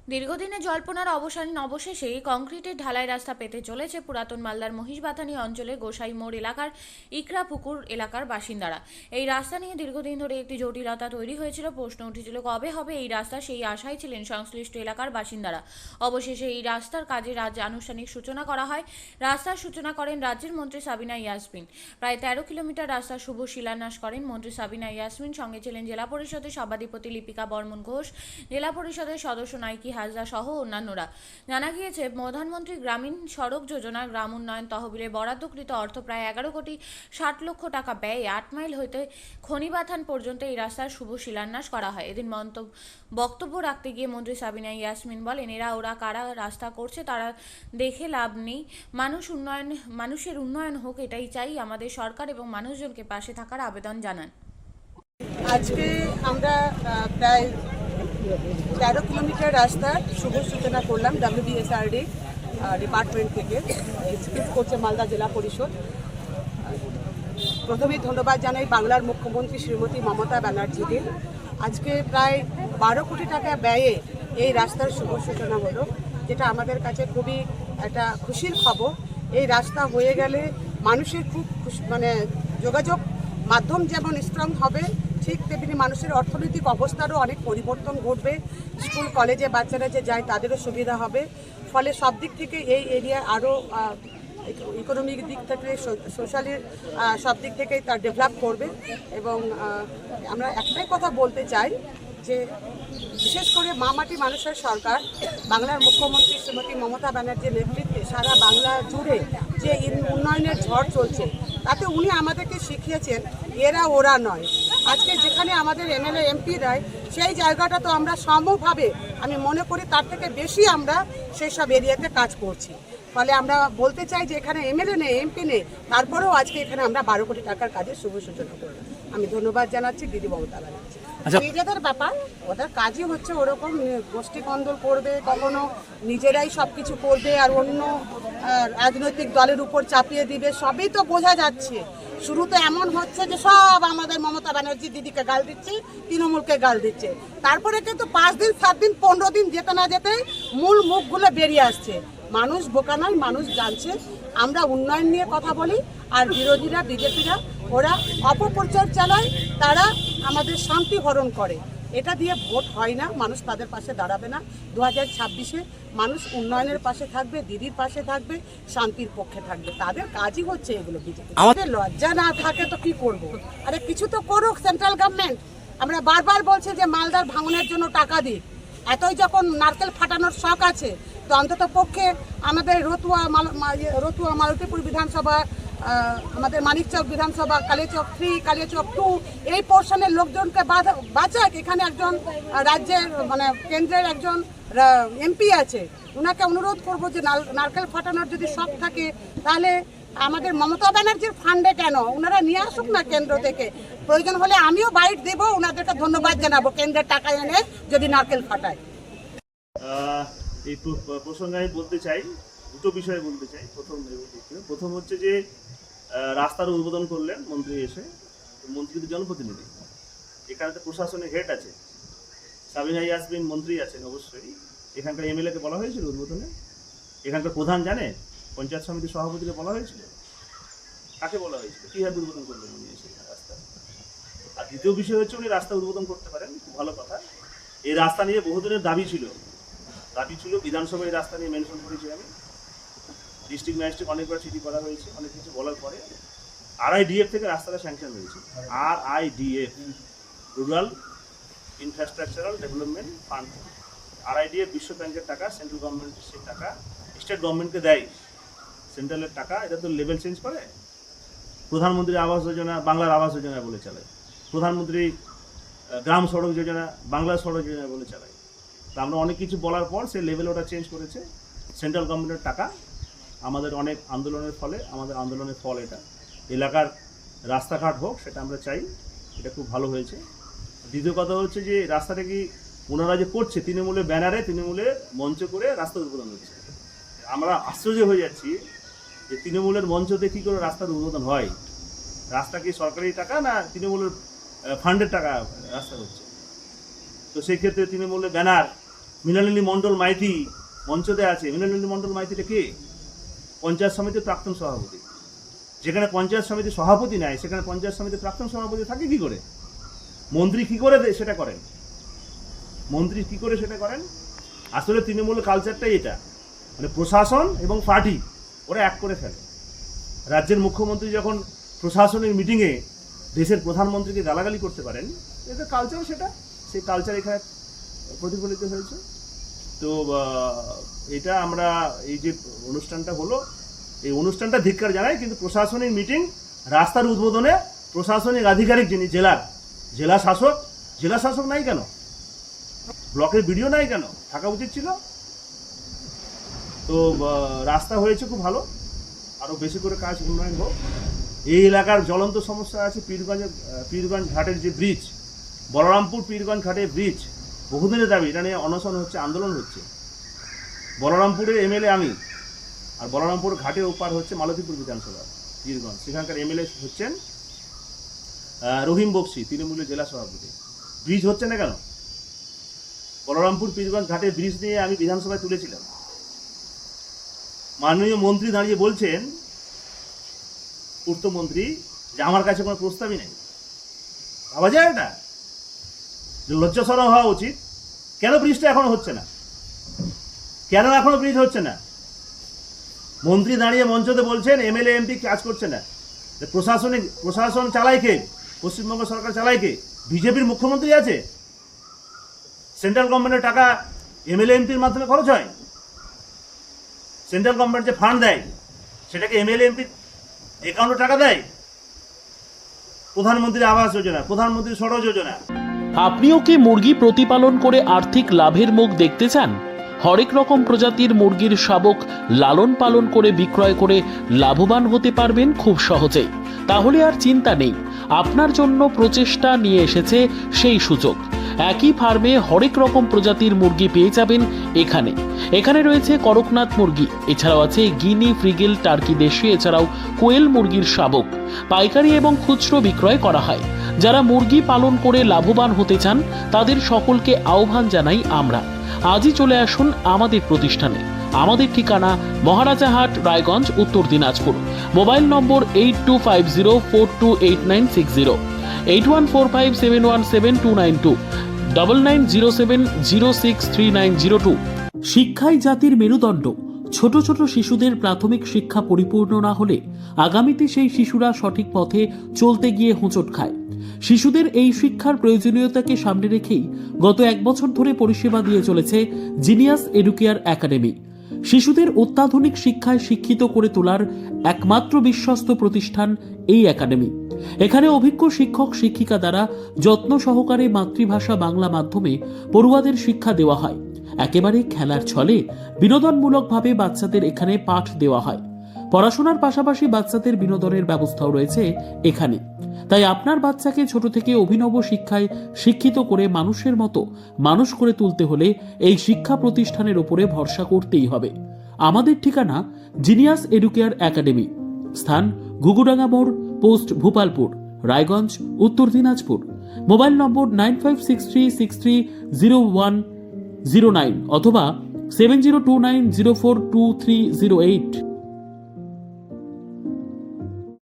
দীর্ঘদিনের জল্পনার অবসান অবশেষে কংক্রিটের ঢালাই রাস্তা পেতে চলেছে পুরাতন মালদার মহিষবাথানি অঞ্চলে গোসাই মোড় এলাকার ইকরাপুকুর এলাকার বাসিন্দারা। এই রাস্তা নিয়ে দীর্ঘদিন ধরে একটি জটিলতা তৈরি হয়েছিল। প্রশ্ন উঠেছিল কবে হবে এই রাস্তা। সেই আশায় ছিলেন সংশ্লিষ্ট এলাকার বাসিন্দারা। অবশেষে এই রাস্তার কাজে আনুষ্ঠানিক সূচনা করা হয়। রাস্তার সূচনা করেন রাজ্যের মন্ত্রী সাবিনা ইয়াসমিন। প্রায় 13 কিলোমিটার রাস্তার শুভ শিলান্যাস করেন মন্ত্রী সাবিনা ইয়াসমিন। সঙ্গে ছিলেন জেলা পরিষদের সভাধিপতি লিপিকা বর্মন ঘোষ, জেলা পরিষদের সদস্য নাইকি হাজরা সহ অন্যান্যরা। জানা গিয়েছে, প্রধানমন্ত্রী গ্রামীণ সড়ক যোজনা গ্রাম উন্নয়ন তহবিলে বরাদ্দকৃত অর্থ প্রায় 11,60,00,000 টাকা ব্যয়ে 8 মাইল হইতে খনিবাথান পর্যন্ত এই রাস্তার শুভ শিলান্যাস করা হয়। এদিন বক্তব্য রাখতে গিয়ে মন্ত্রী সাবিনা ইয়াসমিন বলেন, ওরা কারা রাস্তা করছে তারা দেখে লাভ নেই। মানুষের উন্নয়ন হোক, এটাই চাই। আমাদের সরকার এবং মানুষজনকে পাশে থাকার আবেদন জানান। আজকে আমরা প্রায় 13 কিলোমিটার রাস্তার শুভ সূচনা করলাম WBSRD ডিপার্টমেন্ট থেকে, এক্সিকিউট করছে মালদা জেলা পরিষদ। প্রথমেই ধন্যবাদ জানাই বাংলার মুখ্যমন্ত্রী শ্রীমতী মমতা ব্যানার্জিকে। আজকে প্রায় 12 কোটি টাকা ব্যয়ে এই রাস্তার শুভ সূচনা হলো, যেটা আমাদের কাছে খুবই একটা খুশির খবর। এই রাস্তা হয়ে গেলে মানুষের খুব যোগাযোগ মাধ্যম যেমন স্ট্রং হবে, ঠিক তেমনি মানুষের অর্থনৈতিক অবস্থারও অনেক পরিবর্তন ঘটবে। স্কুল কলেজে বাচ্চারা যে যায় তাদেরও সুবিধা হবে। ফলে সব দিক থেকে এই এরিয়া আরও ইকোনমিক দিক থেকে, সোশ্যালি সব দিক থেকেই তার ডেভেলপ করবে। এবং আমরা একটাই কথা বলতে চাই যে বিশেষ করে মাটি মানুষের সরকার, বাংলার মুখ্যমন্ত্রী শ্রীমতী মমতা ব্যানার্জির নেতৃত্বে সারা বাংলা জুড়ে যে উন্নয়নের ঝড় চলছে, তাতে উনি আমাদেরকে শিখিয়েছেন এরা ওরা নয়। আজকে যেখানে আমাদের MLA MP দেয়, সেই জায়গাটা তো আমরা সমভাবে, আমি মনে করি তার থেকে বেশি আমরা সেই সব এরিয়াতে কাজ করছি। ফলে আমরা বলতে চাই যে এখানে MLA নেই, MP নেই, তারপরেও আজকে এখানে আমরা 12 কোটি টাকার কাজের শুভ সূচনা করলাম। আমি ধন্যবাদ জানাচ্ছি দিদি মমতা ব্যানার্জি। নিজেদের ব্যাপার, ওদের কাজই হচ্ছে ওরকম গোষ্ঠী কন্দল করবে, কখনো নিজেরাই সব কিছু করবে আর অন্য রাজনৈতিক দলের উপর চাপিয়ে দিবে। সবই তো বোঝা যাচ্ছে। শুরু তো এমন হচ্ছে যে সব আমাদের মমতা ব্যানার্জি দিদিকে গাল দিচ্ছে, তৃণমূলকে গাল দিচ্ছে। তারপরে কিন্তু 5 দিন 7 দিন 15 দিন যেতে না যেতে মূল মুখগুলো বেরিয়ে আসছে। মানুষ বোকা নয়, মানুষ জানছে আমরা উন্নয়ন নিয়ে কথা বলি, আর বিরোধীরা বিজেপিরা ওরা অপপ্রচার চালায়, তারা আমাদের শান্তি হরণ করে। এটা দিয়ে ভোট হয় না, মানুষ তাদের পাশে দাঁড়াবে না। 2026-এ মানুষ উন্নয়নের পাশে থাকবে, দিদির পাশে থাকবে, শান্তির পক্ষে থাকবে। তাদের কাজই হচ্ছে এগুলো। বিজেপি আমাদের লজ্জা না থাকে তো কি করব? আরে কিছু তো করুক সেন্ট্রাল গভর্নমেন্ট। আমরা বারবার বলছি যে মালদার ভাঙনের জন্য টাকা দিই। এতই যখন নারকেল ফাটানোর শখ আছে, তো অন্তত পক্ষে আমাদের রতুয়া মালতীপুর বিধানসভা, আমাদের মানিকচক বিধানসভা, কালিয়াচক 3, কালিয়াচক 2, এই পোর্শনের লোকজনকে বাঁচাক। এখানে একজন রাজ্যের কেন্দ্রের একজন MP আছে, ওনাকে অনুরোধ করব যে নারকেল ফাটানোর যদি শখ থাকে তাহলে আমাদের মমতা ব্যানার্জির ফান্ডে কেন ওনারা নিয়ে আসুক না কেন্দ্র থেকে। প্রয়োজন হলে আমিও বাইট দেবো, ওনাদেরকে ধন্যবাদ জানাবো কেন্দ্রের টাকা এনে যদি নারকেল ফাটায়। এই প্রসঙ্গে আমি বলতে চাই, দুটো বিষয়ে বলতে চাই। প্রথম হচ্ছে যে রাস্তার উদ্বোধন করলেন মন্ত্রী এসে। মন্ত্রী তো জনপ্রতিনিধি, এখানে তো প্রশাসনের হেড আছে, সাবিনা ইয়াসমিন মন্ত্রী আছেন অবশ্যই। এখানকার MLA কে বলা হয়েছিল উদ্বোধনে? এখানকার প্রধান জানে? পঞ্চায়েত সমিতির সভাপতিকে বলা হয়েছিল? কাকে বলা হয়েছিল? কীভাবে উদ্বোধন করলেন উনি এসে রাস্তা? আর দ্বিতীয় বিষয় হচ্ছে, উনি রাস্তা উদ্বোধন করতে পারেন, খুব ভালো কথা। এই রাস্তা নিয়ে বহুদিনের দাবি ছিল। বিধানসভায় এই রাস্তা নিয়ে মেনশন করেছি আমি। ডিস্ট্রিক্ট ম্যাজিস্ট্রেট অনেকবার চিঠি করা হয়েছে, অনেক কিছু বলার পরে RIDF থেকে রাস্তাটা স্যাংশন হয়েছে। RIDF, rural infrastructural development fund. RIDF বিশ্ব ব্যাংকের টাকা, সেন্ট্রাল গভর্নমেন্টের সেই টাকা স্টেট গভর্নমেন্টকে দেয়। সেন্ট্রালের টাকা, এটা তো লেভেল চেঞ্জ করে। প্রধানমন্ত্রী আবাস যোজনা বাংলার আবাস যোজনা বলে চালায়, প্রধানমন্ত্রী গ্রাম সড়ক যোজনা বাংলার সড়ক যোজনা বলে চালায়। তা আমরা অনেক কিছু বলার পর সেই লেভেল ওটা চেঞ্জ করেছে। সেন্ট্রাল গভর্নমেন্টের টাকা, আমাদের অনেক আন্দোলনের ফলে, আমাদের আন্দোলনের ফল এটা। এলাকার রাস্তাঘাট হোক, সেটা আমরা চাই, এটা খুব ভালো হয়েছে। দ্বিতীয় কথা হচ্ছে যে রাস্তাটা কি ওনারা যে করছে, তৃণমূলের ব্যানারে, তৃণমূলের মঞ্চ করে রাস্তা উদ্বোধন হচ্ছে। আমরা আশ্চর্য হয়ে যাচ্ছি যে তৃণমূলের মঞ্চতে কী করে রাস্তার উদ্বোধন হয়। রাস্তা কি সরকারি টাকা না তৃণমূলের ফান্ডের টাকা রাস্তা হচ্ছে? তো সেই ক্ষেত্রে তৃণমূলের ব্যানার, মৃণালিনী মণ্ডল মাইতি মঞ্চতে আছে। মৃণালিনী মণ্ডল মাইতিটা কে? পঞ্চায়েত সমিতির প্রাক্তন সভাপতি। যেখানে পঞ্চায়েত সমিতির সভাপতি নাই সেখানে পঞ্চায়েত সমিতির প্রাক্তন সভাপতি থাকে কি করে? মন্ত্রী কি করে সেটা করেন? মন্ত্রী কি করে সেটা করেন? আসলে তৃণমূল কালচারটাই এটা, মানে প্রশাসন এবং পার্টি ওরা এক করে ফেলে। রাজ্যের মুখ্যমন্ত্রী যখন প্রশাসনের মিটিংয়ে দেশের প্রধানমন্ত্রীকে গালাগালি করতে পারেন, এটা কালচার, সেটা সেই কালচার এখানে প্রতিফলিত হয়েছে। তো এটা আমরা এই যে অনুষ্ঠানটা হলো, এই অনুষ্ঠানটা ধিক্কার জানাই, কিন্তু প্রশাসনিক মিটিং, রাস্তার উদ্বোধনে প্রশাসনিক আধিকারিক যিনি জেলা শাসক নাই কেন? ব্লকের বিডিও নাই কেন? থাকা উচিত ছিল। তো রাস্তা হয়েছে খুব ভালো, আরও বেশি করে কাজ উন্নয়ন হোক। এই এলাকার জ্বলন্ত সমস্যা আছে পীরগঞ্জ ঘাটের যে ব্রিজ, বলরামপুর পীরগঞ্জ ঘাটের ব্রিজ, বহুদিনের দাবি, এটা নিয়ে অনশন হচ্ছে, আন্দোলন হচ্ছে। বলরামপুরের এমএলএ আমি, আর বলরামপুর ঘাটের ওপার হচ্ছে মালতীপুর বিধানসভা পীরগঞ্জ, সেখানকার এমএলএ হচ্ছেন রহিম বক্সি, তৃণমূলের জেলা সভাপতি। ব্রিজ হচ্ছে না কেন? বলরামপুর পীরগঞ্জ ঘাটের ব্রিজ নিয়ে আমি বিধানসভায় তুলেছিলাম। মাননীয় মন্ত্রী দাঁড়িয়ে বলছেন, পূর্তমন্ত্রী, যে আমার কাছে কোনো প্রস্তাবই নেই। ভাবা যায় এটা? লজ্জা শরম হওয়া উচিত। কেন ব্রিজটা এখনো হচ্ছে না? কেন এখনো ব্রিজ হচ্ছে না? মন্ত্রী দাঁড়িয়ে মঞ্চতে বলছেন এমএলএ এমপি কাজ করছে না। প্রশাসন চালায় কে? পশ্চিমবঙ্গ সরকার চালায় কে? বিজেপির মুখ্যমন্ত্রী আছে। সেন্ট্রাল গভর্নমেন্টের টাকা এমএলএ এমপির মাধ্যমে খরচ হয়। সেন্ট্রাল গভর্নমেন্ট যে ফান্ড দেয় সেটাকে এমএলএ এমপি অ্যাকাউন্টে টাকা দেয়। প্রধানমন্ত্রী আবাস যোজনা, প্রধানমন্ত্রী সড়ক যোজনা। আপনিও কি মুরগি প্রতিপালন করে আর্থিক লাভের মুখ দেখতে চান? হরেক রকম প্রজাতির মুরগির শাবক লালন পালন করে বিক্রয় করে লাভবান হতে পারবেন খুব সহজেই। তাহলে আর চিন্তা নেই, আপনার জন্য প্রচেষ্টা নিয়ে এসেছে সেই সুযোগ। একই ফার্মে হরেক রকম প্রজাতির মুরগি পেয়ে যাবেন এখানে রয়েছে করকনাথ মুরগি, এছাড়াও আছে গিনি, ফ্রিগেল, টার্কি দেশি, এছাড়াও কোয়েল মুরগির শাবক। পাইকারি এবং খুচরো বিক্রয় করা হয়। যারা মুরগি পালন করে লাভবান হতে চান তাদের সকলকে আহ্বান জানাই আমরা। আজই চলে আসুন আমাদের প্রতিষ্ঠানে। আমাদের ঠিকানা মহারাজাহাট, রায়গঞ্জ, উত্তর দিনাজপুর। মোবাইল নম্বর 8250428960, 8145717292, 9907063902। শিক্ষাই জাতির মেরুদণ্ড। ছোট ছোট শিশুদের প্রাথমিক শিক্ষা পরিপূর্ণ না হলে আগামীতে সেই শিশুরা সঠিক পথে চলতে গিয়ে হোঁচট খায়। শিশুদের এই শিক্ষার প্রয়োজনীয়তাকে সামনে রেখেই গত 1 বছর ধরে পরিষেবা দিয়ে চলেছে জিনিয়াস এডুকেয়ার একাডেমি। শিশুদের অত্যাধুনিক শিক্ষায় শিক্ষিত করে তোলার একমাত্র বিশ্বস্ত প্রতিষ্ঠান এই একাডেমি। এখানে অভিজ্ঞ শিক্ষক শিক্ষিকা দ্বারা যত্ন সহকারে মাতৃভাষা বাংলা মাধ্যমে পড়ুয়াদের শিক্ষা দেওয়া হয়। একেবারে খেলার ছলে বিনোদনমূলকভাবে বাচ্চাদের এখানে পাঠ দেওয়া হয়। পড়াশোনার পাশাপাশি বাচ্চাদের বিনোদনের ব্যবস্থাও রয়েছে এখানে। তাই আপনার বাচ্চাকে ছোট থেকে অভিনব শিক্ষায় শিক্ষিত করে মানুষের মতো মানুষ করে তুলতে হলে এই শিক্ষা প্রতিষ্ঠানের উপরে ভরসা করতেই হবে। আমাদের ঠিকানা জিনিয়াস এডুকেয়ার একাডেমি, স্থান ঘুঘুডাঙ্গা মোড়, পোস্ট ভূপালপুর, রায়গঞ্জ, উত্তর দিনাজপুর। মোবাইল নম্বর 9563630109 অথবা 7029042308।